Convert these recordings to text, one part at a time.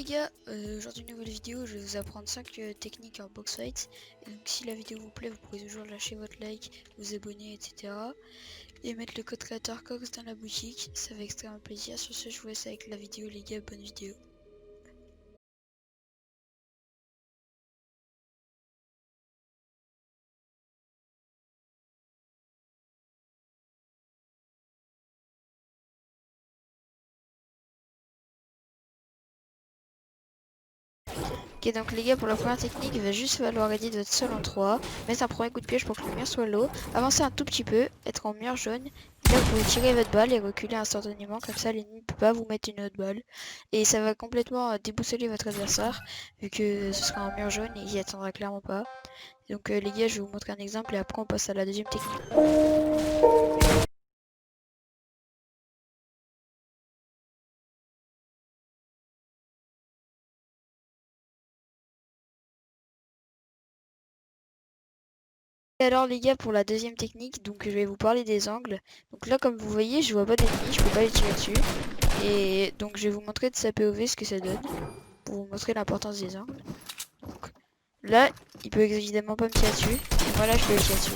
gars, aujourd'hui une nouvelle vidéo, je vais vous apprendre 5 techniques en box fight. Et donc si la vidéo vous plaît, vous pouvez toujours lâcher votre like, vous abonner, etc. Et mettre le code créateur Cox dans la boutique, ça fait extrêmement plaisir. Sur ce, je vous laisse avec la vidéo les gars, bonne vidéo. Ok, donc les gars, pour la première technique, il va juste falloir aider votre sol en 3, mettre un premier coup de pioche pour que le mur soit low, avancer un tout petit peu, être en mur jaune, et là vous pouvez tirer votre balle et reculer instantanément, comme ça l'ennemi ne peut pas vous mettre une autre balle. Et ça va complètement déboussoler votre adversaire, vu que ce sera un mur jaune et il y attendra clairement pas. Donc les gars, je vais vous montrer un exemple et après on passe à la deuxième technique. Et alors les gars, pour la deuxième technique, donc je vais vous parler des angles. Donc là comme vous voyez, je vois pas d'ennemis, je peux pas les tirer dessus. Et donc je vais vous montrer de sa POV ce que ça donne, pour vous montrer l'importance des angles. Donc là, il peut évidemment pas me tirer dessus, et moi là je peux le tirer dessus.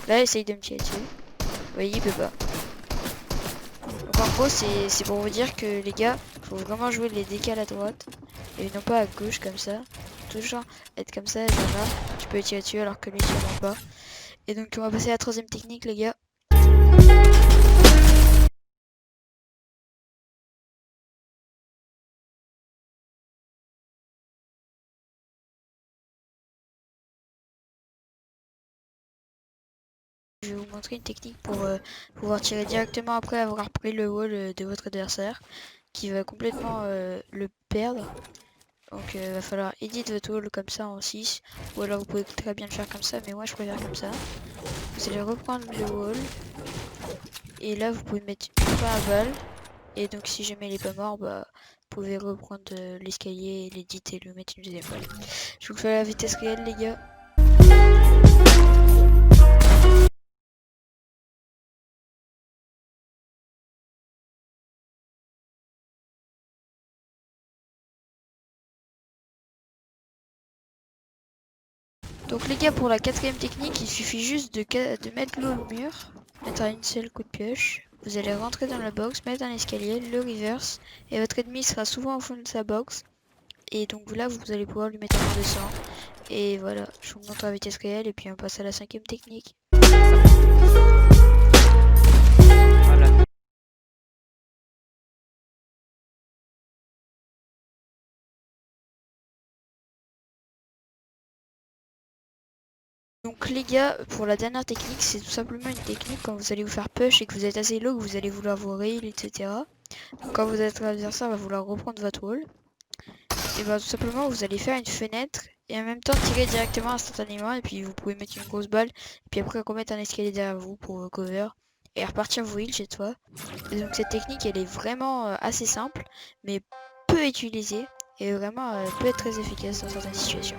Là, il essaye de me tirer dessus. Vous voyez, il peut pas. Donc en gros, c'est pour vous dire que les gars, faut vraiment jouer les décales à droite, et non pas à gauche comme ça. Toujours être comme ça, et là, tu peux le tirer dessus alors que lui sûrement pas. Et donc on va passer à la troisième technique les gars. Je vais vous montrer une technique pour pouvoir tirer directement après avoir pris le wall de votre adversaire, qui va complètement le perdre. Donc va falloir edit votre wall comme ça en 6, ou alors vous pouvez très bien le faire comme ça, mais moi je préfère comme ça. Vous allez reprendre le wall, et là vous pouvez mettre une première balle, et donc si jamais il est pas mort, bah vous pouvez reprendre l'escalier, l'edit et lui mettre une deuxième balle. Je vous le fais à la vitesse réelle les gars. Donc les gars, pour la quatrième technique, il suffit juste de mettre l'eau au mur, mettre un seul coup de pioche. Vous allez rentrer dans la box, mettre un escalier, le reverse, et votre ennemi sera souvent au fond de sa box. Et donc là, vous allez pouvoir lui mettre un de sang. Et voilà, je vous montre à vitesse réelle, et puis on passe à la cinquième technique. Voilà. Donc les gars, pour la dernière technique, c'est tout simplement une technique quand vous allez vous faire push et que vous êtes assez low, que vous allez vouloir vous rail, etc. Donc quand votre adversaire va vouloir reprendre votre wall, et bien tout simplement vous allez faire une fenêtre et en même temps tirer directement instantanément, et puis vous pouvez mettre une grosse balle et puis après remettre un escalier derrière vous pour cover et repartir vous heal chez toi. Et donc cette technique elle est vraiment assez simple mais peu utilisée et vraiment peut être très efficace dans certaines situations.